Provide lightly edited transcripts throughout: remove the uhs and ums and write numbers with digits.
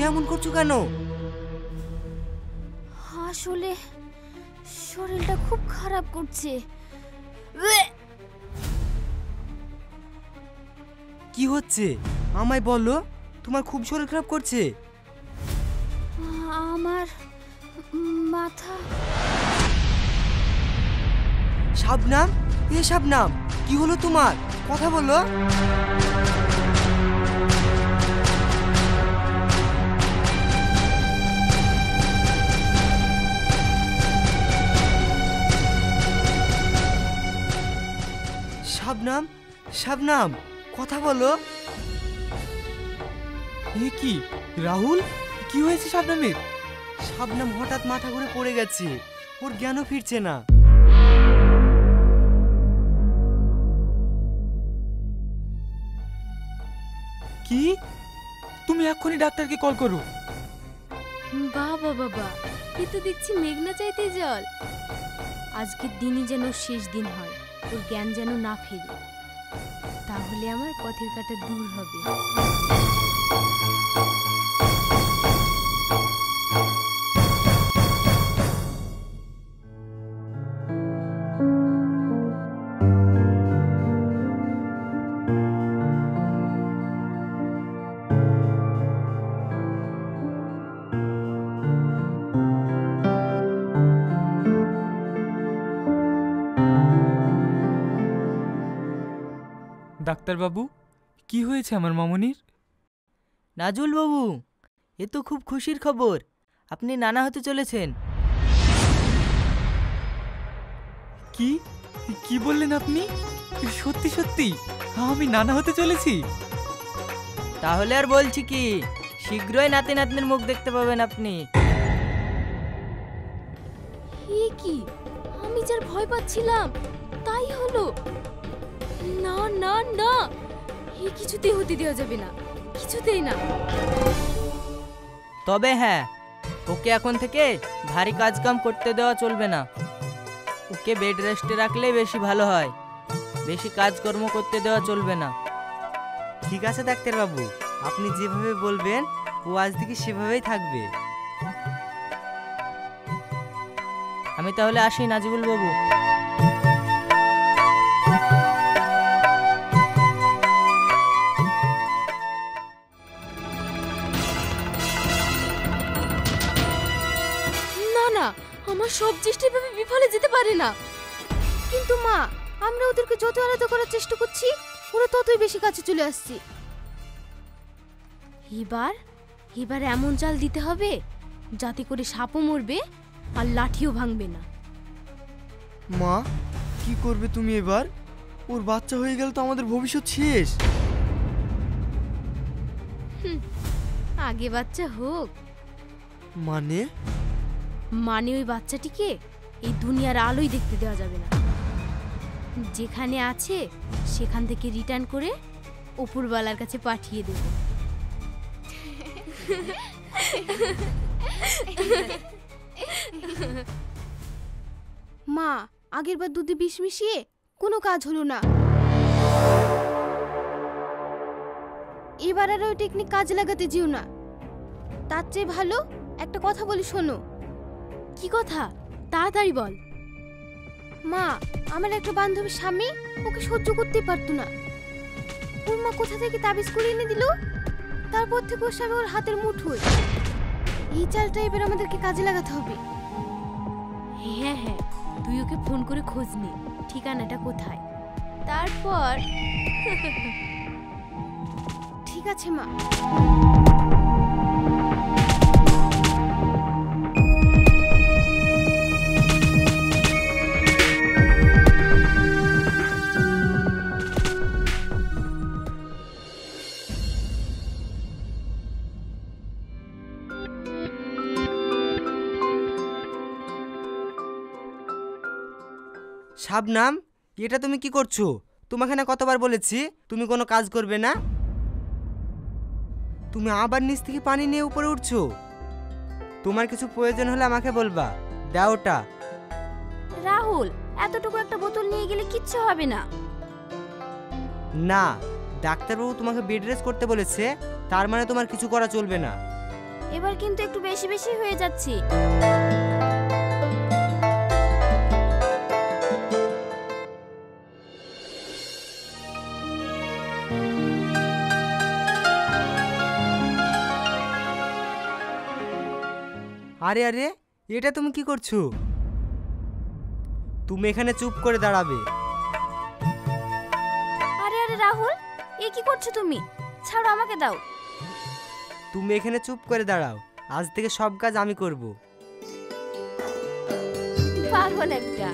তুমি এমন করছো কেন? আসলে শরীরটা খুব খারাপ করছে। কি হচ্ছে আমায় বলো, তোমার খুব শরীর খারাপ করছে। আমার মাথা। শাবনাম, এ শাবনাম, কি হলো তোমার? কথা বলো। শাবনাম, শাবনাম, কথা বলো। এ কি রাহুল, কি হয়েছে শাবনামের? শাবনাম হঠাৎ মাথা ঘুরে পড়ে গেছে, ওর জ্ঞানও ফিরছে না। কি? তুমি এক্ষুনি ডাক্তারকে কল করো। বাবা বাবা, এ তো দেখছি মেঘনা চাইতে জল। আজকের দিনই যেন শেষ দিন হয়, ওর জ্ঞান যেন না ফেরে, তাহলে আমার পথের কাটা দূর হবে। ডাক্তারবাবু, কি হয়েছে আমার মামনির? নাজুল বাবু, এ তো খুব খুশির খবর, আপনি নানা হতে চলেছেন। কি কি বললেন আপনি? সত্যি সত্যি আমি নানা হতে চলেছি? তাহলে আর বলছি কি, শীঘ্রই নাতি নাতনির মুখ দেখতে পাবেন আপনি। এ কি, আমি যার ভয় পাচ্ছিলাম তাই হলো। না না না, এ কিছুতেই হতে দেওয়া যাবে না, কিছুতেই না। তবে হ্যাঁ, ওকে এখন থেকে ভারী কাজ কাম করতে দেওয়া চলবে না। ওকে বেড রেস্টে রাখলে বেশি ভালো হয়, বেশি কাজকর্ম করতে দেওয়া চলবে না। ঠিক আছে ডাক্তারবাবু, আপনি যেভাবে বলবেন ও আজ থেকে সেভাবেই থাকবে। আমি তাহলে আসি নাজিবুল বাবু। না না, আমার সব চেষ্টা এভাবে বিফলে যেতে পারে না। কিন্তু মা, আমরা ওদেরকে যত আলাদা করার চেষ্টা করছি, ওরা ততই বেশি কাছে চলে আসছে। এবার এমন চাল দিতে হবে যাতে করে সাপও মরবে আর লাঠিও ভাঙবে না। মা, কি করবে তুমি এবার? ওর বাচ্চা হয়ে গেল তো আমাদের ভবিষ্যৎ শেষ। আগে বাচ্চা হোক। মানে ওই বাচ্চাটিকে এই দুনিয়ার আলোই দেখতে দেওয়া যাবে না। যেখানে আছে সেখান থেকে রিটার্ন করে উপরওয়ালার কাছে পাঠিয়ে দেব। মা, আগের বার দুধে বিষ মিশিয়ে কোনো কাজ হলো না। এবার আর ওই টেকনিক কাজে লাগাতে যেও না। তার চেয়ে ভালো একটা কথা বলি শোনো। কি কথা? তাড়াতাড়ি বল। মা, আমার একটা বান্ধবীর স্বামী ওকে সহ্য করতে পারতো না। ওর মা কোথা থেকে তাবিজ করে এনে দিল, তারপর থেকে ওর স্বামী ওর হাতের মুঠোয়। এই চালটা এবার আমাদেরকে কাজে লাগাতে হবে। হ্যাঁ হ্যাঁ, তুই ওকে ফোন করে খোঁজ নে, ঠিকানাটা কোথায়। তারপর ঠিক আছে মা। শাবনাম, এটা তুমি কি করছো? তোমাকে না কতবার বলেছি তুমি কোনো কাজ করবে না। তুমি আবার নিচ থেকে পানি নিয়ে উপরে উঠছো। তোমার কিছু প্রয়োজন হলে আমাকে বলবা, দাও ওটা। রাহুল, এতটুকু একটা বোতল নিয়ে গেলে কিচ্ছু হবে না। না, ডাক্তারবাবু তোমাকে বেড রেস্ট করতে বলেছে, তার মানে তোমার কিছু করা চলবে না। এবার কিন্তু একটু বেশি বেশি হয়ে যাচ্ছে। আরে আরে, এটা তুমি কি করছো? তুমি এখানে চুপ করে দাঁড়াবে। আরে আরে রাহুল, এ কি করছো তুমি? ছাড়ো, আমাকে দাও। তুমি এখানে চুপ করে দাঁড়াও, আজ থেকে সব কাজ আমি করব। পাগল একটা।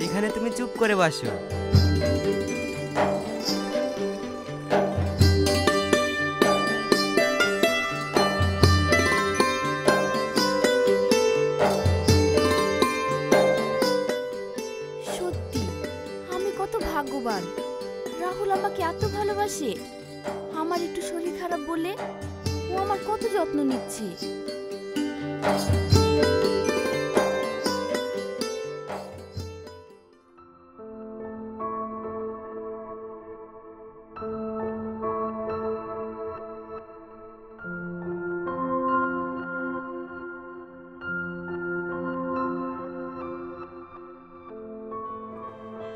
এখানে তুমি চুপ করে বসো। সত্যি আমি কত ভাগ্যবান, রাহুল আমাকে এত ভালোবাসে। আমার একটু শরীর খারাপ বলে ও আমার কত যত্ন নিচ্ছে।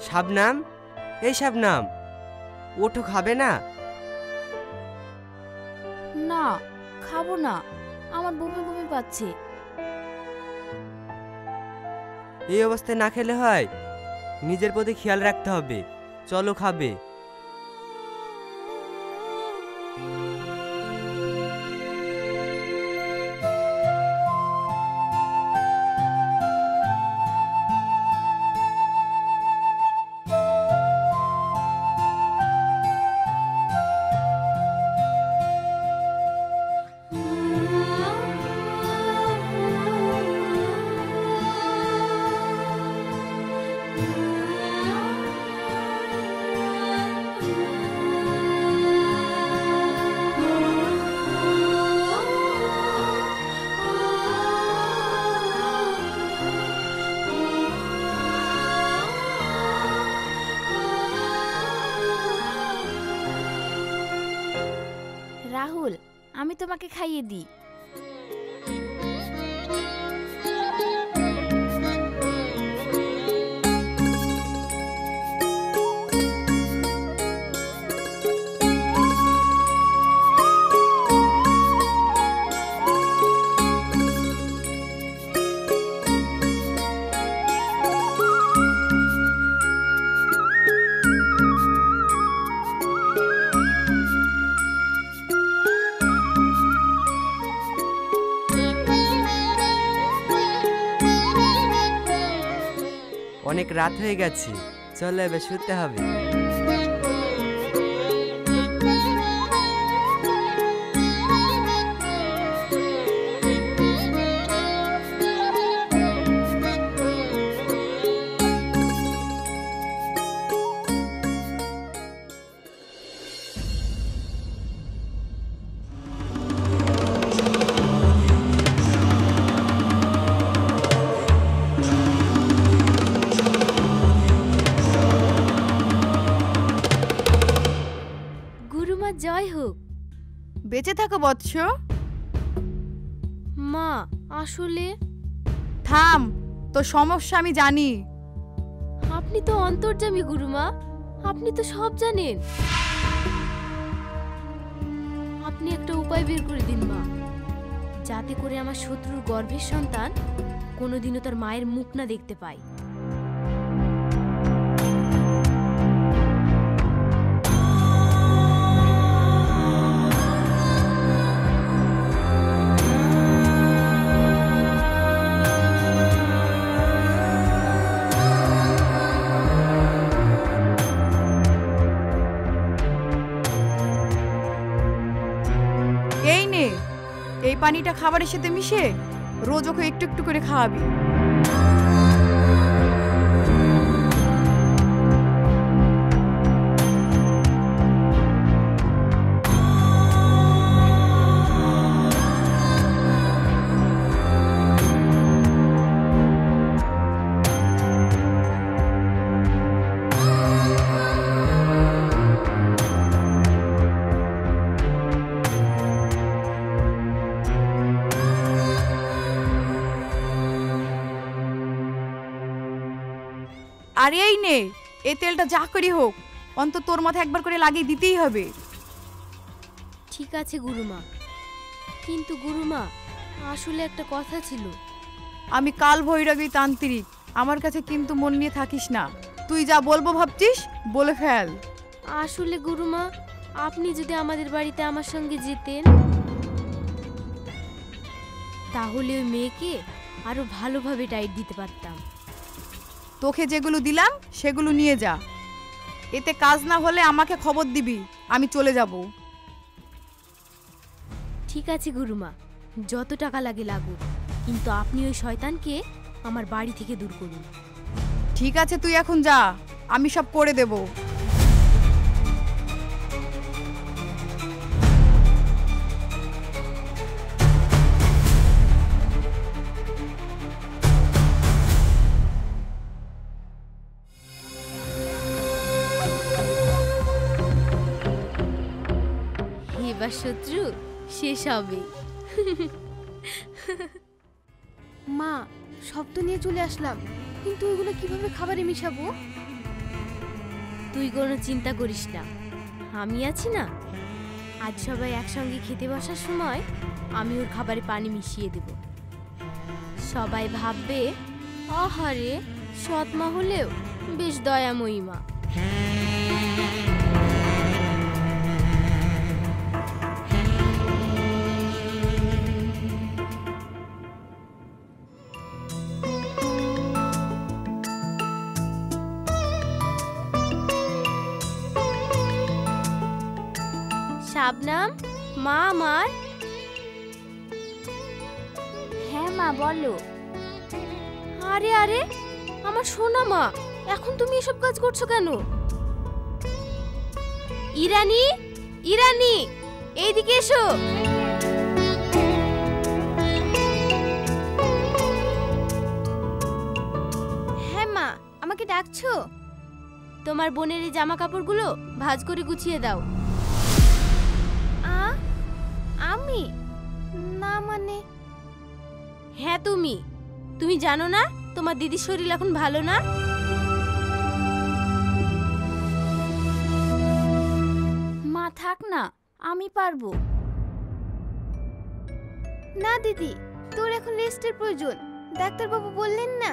শাবনাম, এই শাবনাম, ওঠো, খাবে না? না, খাবো না, আমার বমি বমি পাচ্ছে। এই অবস্থায় না খেলে হয়? নিজের প্রতি খেয়াল রাখতে হবে। চলো, খাবে। রাহুল, আমি তোমাকে খাইয়ে দিই। অনেক রাত হয়ে গেছে, চলো এবার শুতে হবে। গুরুমা জয় হোক। বেঁচে থাকো বৎস। মা, আসলে থাম, তো সমস্যা আমি জানি। আপনি তো অন্তর্যামী গুরুমা, আপনি তো সব জানেন। আপনি একটা উপায় বের করে দিন মা, যাতে করে আমার শত্রুর গর্ভের সন্তান কোনোদিনও তার মায়ের মুখ না দেখতে পায়। এই নে, এই পানিটা খাবারের সাথে মিশে রোজ ওকে একটু একটু করে খাওয়াবি। আরে এই নে, এই তেলটা যা করি হোক অন্তত তোর মাথায় একবার করে লাগিয়ে দিতেই হবে। ঠিক আছে গুরুমা, কিন্তু গুরুমা আসলে একটা কথা ছিল। আমি কাল ভৈরবী তান্ত্রিক, আমার কাছে কিন্তু মন নিয়ে থাকিস না। তুই যা বলবো ভাবছিস বলে ফেল। আসলে গুরুমা, আপনি যদি আমাদের বাড়িতে আমার সঙ্গে যেতেন তাহলে ওই মেয়েকে আরো ভালোভাবে টাইট দিতে পারতাম। তোকে যেগুলো দিলাম সেগুলো নিয়ে যা, এতে কাজ না হলে আমাকে খবর দিবি, আমি চলে যাব। ঠিক আছে গুরুমা, যত টাকা লাগে লাগুক, কিন্তু আপনি ওই শয়তানকে আমার বাড়ি থেকে দূর করুন। ঠিক আছে, তুই এখন যা, আমি সব করে দেব। এবার শত্রু শেষ হবে। মা, সব তো নিয়ে চলে আসলাম, কিন্তু ওইগুলো কিভাবে খাবারে মিশাবো? তুই কোনো চিন্তা করিস না, আমি আছি না। আজ সবাই একসঙ্গে খেতে বসার সময় আমি ওর খাবারে পানি মিশিয়ে দেব। সবাই ভাববে আহারে সৎ মা হলেও বেশ দয়াময়ী মা। শাবনাম, মা আমার। হ্যাঁ মা, বলো। আরে আরে আমার সোনা মা, এখন তুমি এসব কাজ করছো কেন? ইরানি, ইরানি, এইদিকে এসো। হ্যাঁ মা, আমাকে ডাকছো? তোমার বোনের এই জামা কাপড়গুলো ভাঁজ করে গুছিয়ে দাও। আমি? না মানে? হ্যাঁ তুমি। তুমি জানো না তোমার দিদির শরীর এখন ভালো না? মা থাক না, আমি পারবো। না দিদি, তোর এখন রেস্টের প্রয়োজন, ডাক্তারবাবু বললেন না।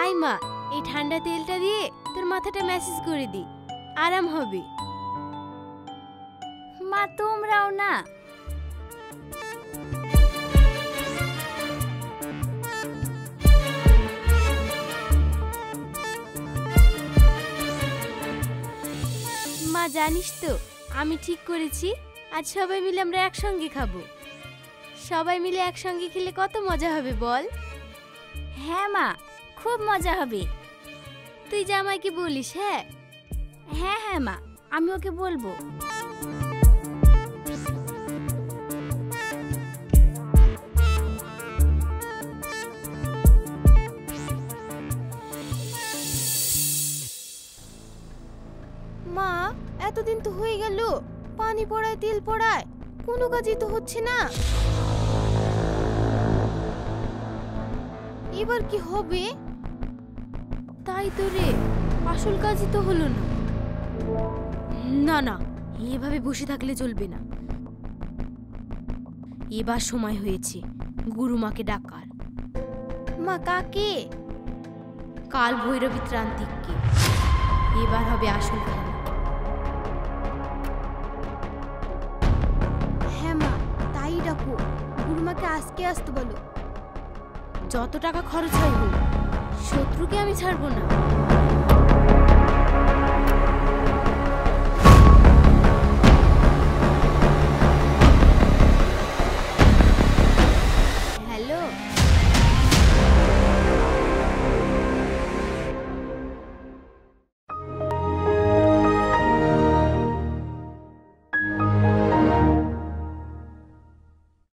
আয় মা, এই ঠান্ডা তেলটা দিয়ে তোর মাথাটা ম্যাসেজ করে দি, আরাম হবে। মা তোমরাও না। মা জানিস তো, আমি ঠিক করেছি আজ সবাই মিলে আমরা একসঙ্গে খাবো। সবাই মিলে একসঙ্গে খেলে কত মজা হবে বল? হ্যাঁ মা, খুব মজা হবে। তুই জামাইকে বলিস? হ্যাঁ হ্যাঁ হ্যাঁ মা, আমি ওকে বলবো। মা, এতদিন তো হয়ে গেল, পানি পড়ায় তেল পড়ায় কোনো কাজই তো হচ্ছে না। এবার কি হবে? তাই তো রে, আসল কাজই তো হলো না। না না, এভাবে বসে থাকলে চলবে না। এবার সময় হয়েছে গুরুমাকে ডাকার। মা কাকে? কাল ভৈরবী ত্রান্তিককে। এবার হবে আসল খেলা। হ্যাঁ মা, তাই ডাকো। গুরুমাকে আজকে আসতে বলো। যত টাকা খরচ হয় হোক, শত্রুকে আমি ছাড়বো না।